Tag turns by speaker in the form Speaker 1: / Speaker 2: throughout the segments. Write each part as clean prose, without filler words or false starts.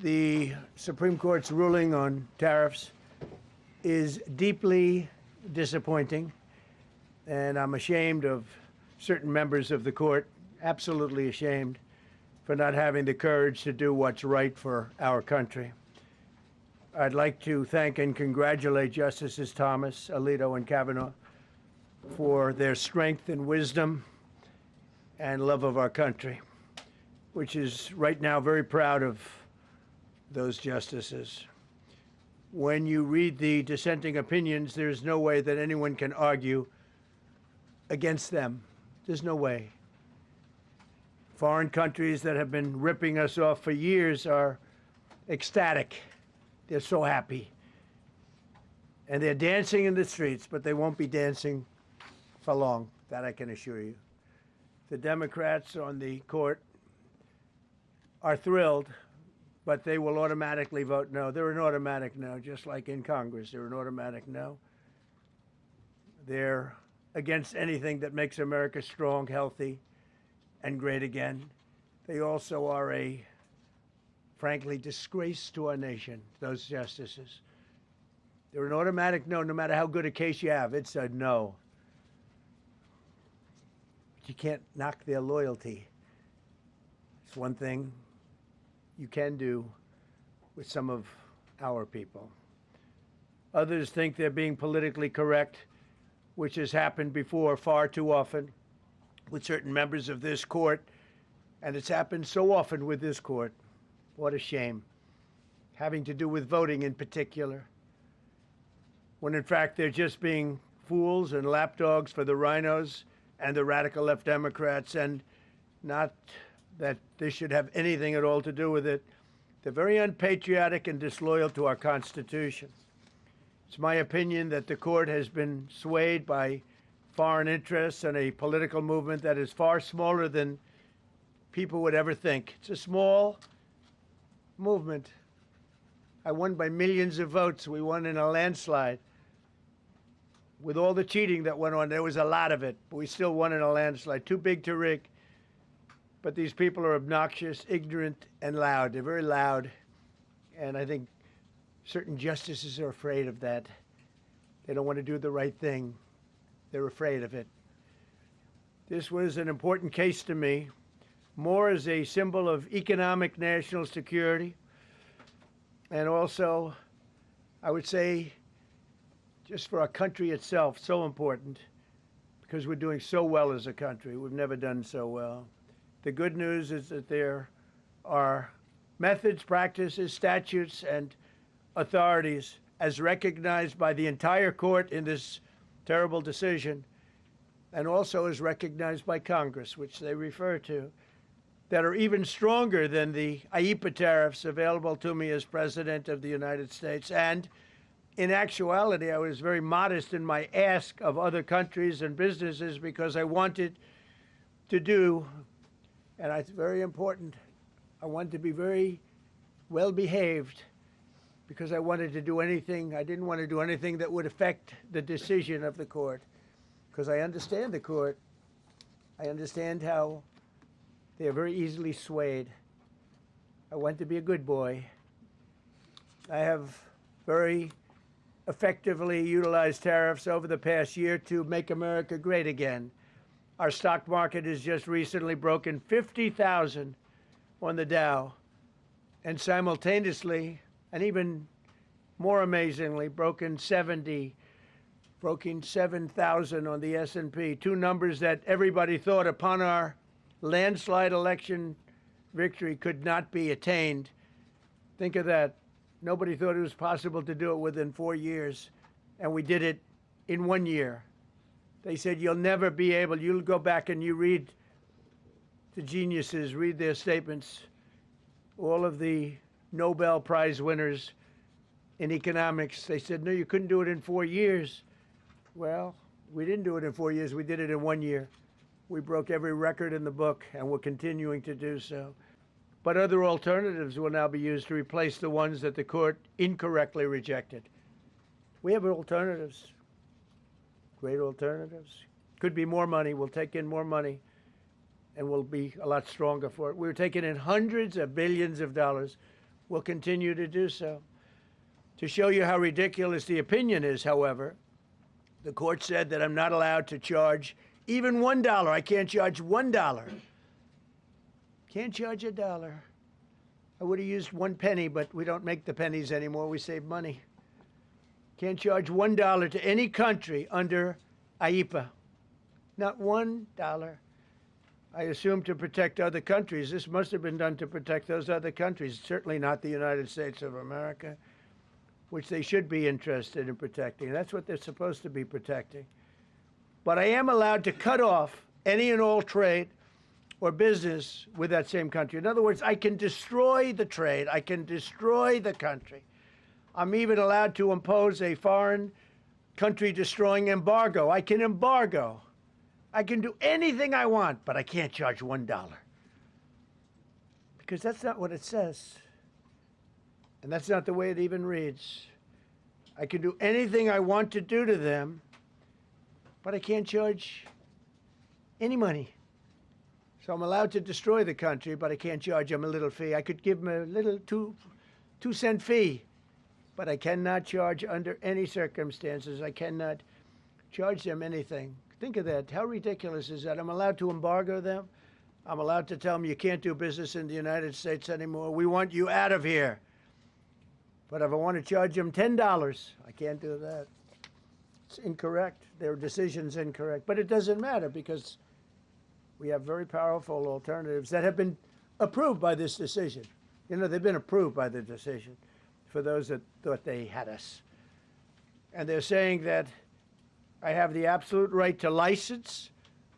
Speaker 1: The Supreme Court's ruling on tariffs is deeply disappointing, and I'm ashamed of certain members of the court, absolutely ashamed, for not having the courage to do what's right for our country. I'd like to thank and congratulate Justices Thomas, Alito, and Kavanaugh for their strength and wisdom and love of our country, which is right now very proud of those justices. When you read the dissenting opinions, there's no way that anyone can argue against them. There's no way. Foreign countries that have been ripping us off for years are ecstatic. They're so happy. And they're dancing in the streets, but they won't be dancing for long, that I can assure you. The Democrats on the court are thrilled, but they will automatically vote no. They're an automatic no, just like in Congress. They're an automatic no. They're against anything that makes America strong, healthy, and great again. They also are a, frankly, disgrace to our nation, those justices. They're an automatic no, no matter how good a case you have. It's a no. But you can't knock their loyalty. It's one thing you can do with some of our people. Others think they're being politically correct, which has happened before far too often with certain members of this court, and it's happened so often with this court. What a shame. Having to do with voting in particular, when in fact they're just being fools and lapdogs for the rhinos and the radical left Democrats, and not that this should have anything at all to do with it. They're very unpatriotic and disloyal to our Constitution. It's my opinion that the court has been swayed by foreign interests and a political movement that is far smaller than people would ever think. It's a small movement. I won by millions of votes. We won in a landslide. With all the cheating that went on, there was a lot of it, but we still won in a landslide. Too big to rig. But these people are obnoxious, ignorant, and loud. They're very loud, and I think certain justices are afraid of that. They don't want to do the right thing. They're afraid of it. This was an important case to me, more as a symbol of economic national security, and also, I would say, just for our country itself, so important, because we're doing so well as a country. We've never done so well. The good news is that there are methods, practices, statutes, and authorities, as recognized by the entire court in this terrible decision, and also as recognized by Congress, which they refer to, that are even stronger than the IEEPA tariffs available to me as President of the United States. And in actuality, I was very modest in my ask of other countries and businesses because I wanted to do, and it's very important, I wanted to be very well behaved because I wanted to do anything, I didn't want to do anything that would affect the decision of the court, because I understand the court. I understand how they are very easily swayed. I want to be a good boy. I have very effectively utilized tariffs over the past year to make America great again. Our stock market has just recently broken 50,000 on the Dow, and simultaneously, and even more amazingly, broken 7,000 on the S&P, two numbers that everybody thought upon our landslide election victory could not be attained. Think of that. Nobody thought it was possible to do it within 4 years, and we did it in 1 year. They said, you'll never be able, you'll go back and you read the geniuses, read their statements, all of the Nobel Prize winners in economics. They said, no, you couldn't do it in 4 years. Well, we didn't do it in 4 years. We did it in 1 year. We broke every record in the book, and we're continuing to do so. But other alternatives will now be used to replace the ones that the court incorrectly rejected. We have alternatives, great alternatives. Could be more money. We'll take in more money, and we'll be a lot stronger for it. We're taking in hundreds of billions of dollars will continue to do so. To show you how ridiculous the opinion is, however, the court said that I'm not allowed to charge even $1. I can't charge $1. Can't charge $1. I would have used 1 penny, but we don't make the pennies anymore. We save money. Can't charge $1 to any country under IEPA. Not $1. I assume to protect other countries. This must have been done to protect those other countries, certainly not the United States of America, which they should be interested in protecting. That's what they're supposed to be protecting. But I am allowed to cut off any and all trade or business with that same country. In other words, I can destroy the trade. I can destroy the country. I'm even allowed to impose a foreign country destroying embargo. I can embargo. I can do anything I want, but I can't charge $1. Because that's not what it says. And that's not the way it even reads. I can do anything I want to do to them, but I can't charge any money. So I'm allowed to destroy the country, but I can't charge them a little fee. I could give them a little two-cent fee, but I cannot charge under any circumstances. I cannot charge them anything. Think of that. How ridiculous is that? I'm allowed to embargo them. I'm allowed to tell them you can't do business in the United States anymore. We want you out of here. But if I want to charge them $10, I can't do that. It's incorrect. Their decision's incorrect. But it doesn't matter because we have very powerful alternatives that have been approved by this decision. You know, they've been approved by the decision for those that thought they had us. And they're saying that I have the absolute right to license,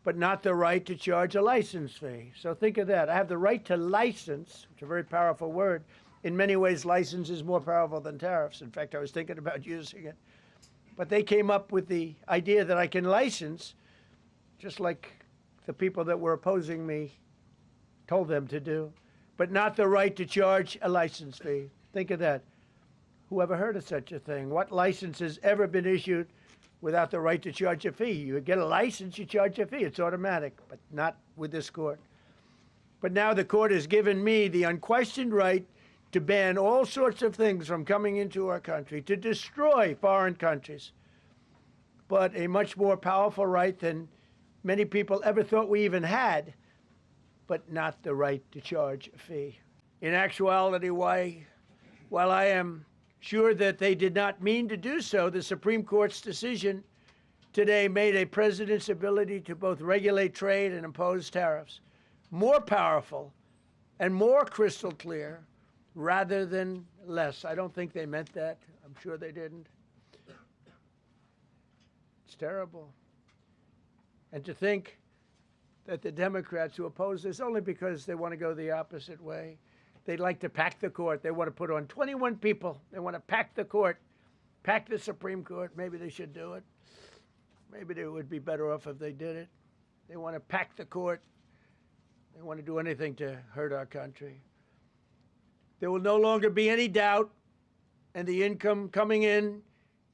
Speaker 1: but not the right to charge a license fee. So think of that. I have the right to license, which is a very powerful word. In many ways, license is more powerful than tariffs. In fact, I was thinking about using it. But they came up with the idea that I can license, just like the people that were opposing me told them to do, but not the right to charge a license fee. Think of that. Who ever heard of such a thing? What license has ever been issued without the right to charge a fee? You get a license, you charge a fee. It's automatic, but not with this court. But now the court has given me the unquestioned right to ban all sorts of things from coming into our country, to destroy foreign countries, but a much more powerful right than many people ever thought we even had, but not the right to charge a fee. In actuality, while I am sure that they did not mean to do so, the Supreme Court's decision today made a president's ability to both regulate trade and impose tariffs more powerful and more crystal clear rather than less. I don't think they meant that. I'm sure they didn't. It's terrible. And to think that the Democrats who oppose this only because they want to go the opposite way, they'd like to pack the court. They want to put on 21 people. They want to pack the court, pack the Supreme Court. Maybe they should do it. Maybe they would be better off if they did it. They want to pack the court. They want to do anything to hurt our country. There will no longer be any doubt, and the income coming in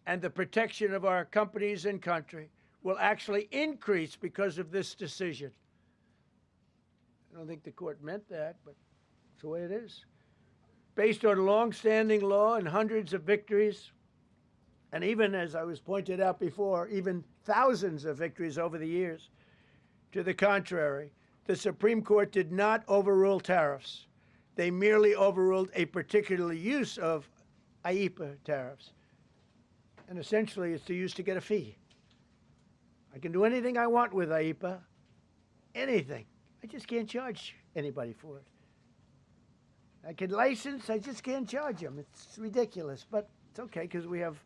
Speaker 1: and the protection of our companies and country will actually increase because of this decision. I don't think the court meant that, but it's the way it is. Based on long-standing law and hundreds of victories, and even, as I was pointed out before, even thousands of victories over the years, to the contrary, the Supreme Court did not overrule tariffs. They merely overruled a particular use of IEPA tariffs. And essentially, it's the use to get a fee. I can do anything I want with IEPA, anything. I just can't charge anybody for it. I can license, I just can't charge them. It's ridiculous, but it's okay because we have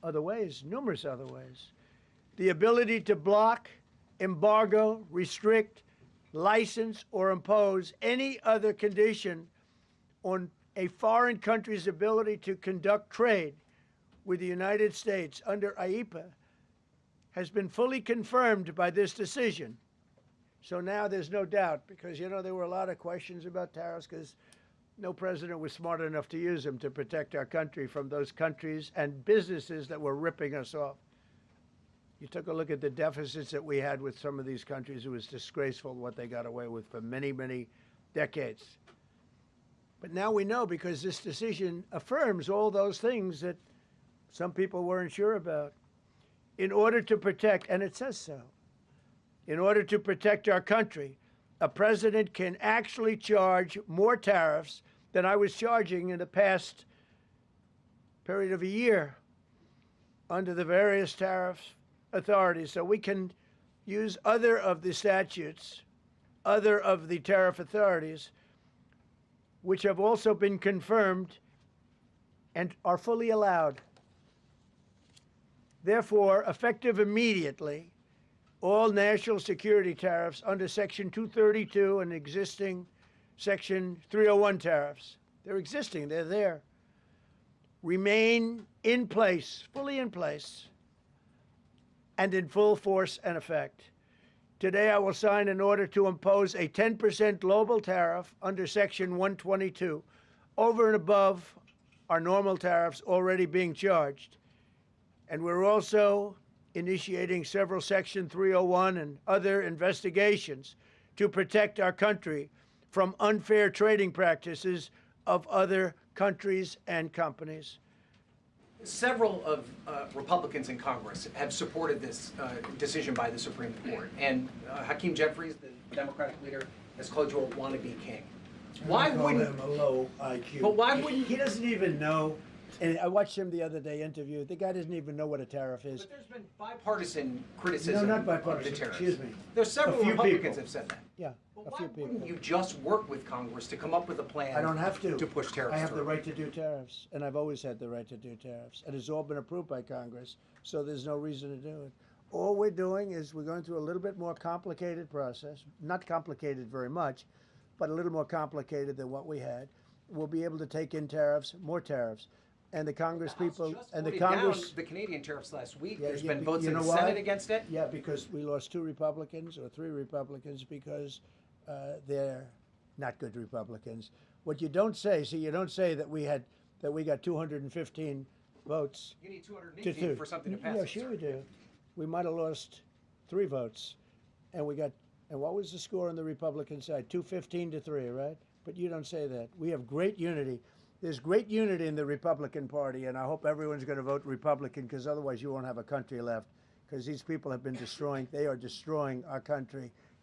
Speaker 1: other ways, numerous other ways. The ability to block, embargo, restrict, license, or impose any other condition on a foreign country's ability to conduct trade with the United States under IEPA has been fully confirmed by this decision. So now there's no doubt, because, you know, there were a lot of questions about tariffs because no president was smart enough to use them to protect our country from those countries and businesses that were ripping us off. You took a look at the deficits that we had with some of these countries. It was disgraceful what they got away with for many, many decades. But now we know, because this decision affirms all those things that some people weren't sure about. In order to protect, and it says so, in order to protect our country, a president can actually charge more tariffs than I was charging in the past period of a year under the various tariff authorities. So we can use other of the statutes, other of the tariff authorities, which have also been confirmed and are fully allowed. Therefore, effective immediately, all national security tariffs under Section 232 and existing Section 301 tariffs, they're existing, they're there, remain in place, fully in place, and in full force and effect. Today, I will sign an order to impose a 10% global tariff under Section 122 over and above our normal tariffs already being charged. And we're also initiating several Section 301 and other investigations to protect our country from unfair trading practices of other countries and companies.
Speaker 2: Several of Republicans in Congress have supported this decision by the Supreme Court, and Hakeem Jeffries, the Democratic leader, has called you a wannabe king. Why wouldn't
Speaker 1: him a low IQ?
Speaker 2: But why wouldn't
Speaker 1: he doesn't even know? And I watched him the other day interview. The guy doesn't even know what a tariff is.
Speaker 2: But there's been bipartisan criticism
Speaker 1: No, not bipartisan.
Speaker 2: of the tariffs.
Speaker 1: Excuse me.
Speaker 2: There's several
Speaker 1: few
Speaker 2: Republicans
Speaker 1: people.
Speaker 2: have said that.
Speaker 1: Yeah,
Speaker 2: But
Speaker 1: a
Speaker 2: why
Speaker 1: few people.
Speaker 2: wouldn't you just work with Congress to come up with a plan?
Speaker 1: I don't have to
Speaker 2: push tariffs.
Speaker 1: I have
Speaker 2: through?
Speaker 1: the right to do tariffs, and I've always had the right to do tariffs, and it's all been approved by Congress, so there's no reason to do it. All we're doing is we're going through a little bit more complicated process, not complicated very much, but a little more complicated than what we had. We'll be able to take in tariffs, more tariffs, and the Congress people and the Congress.
Speaker 2: Down the Canadian tariffs last week.
Speaker 1: Yeah,
Speaker 2: There's
Speaker 1: yeah,
Speaker 2: been votes
Speaker 1: you
Speaker 2: in
Speaker 1: know
Speaker 2: the
Speaker 1: why?
Speaker 2: Senate against it.
Speaker 1: Yeah, because we lost 2 Republicans or 3 Republicans because they're not good Republicans. What you don't say, you don't say that we got 215 votes.
Speaker 2: You need 218 for something to pass.
Speaker 1: Yeah, sure we do. We might have lost 3 votes, and what was the score on the Republican side? 215 to 3, right? But you don't say that. We have great unity. There's great unity in the Republican Party, and I hope everyone's going to vote Republican, because otherwise you won't have a country left, because these people have been destroying, they are destroying our country.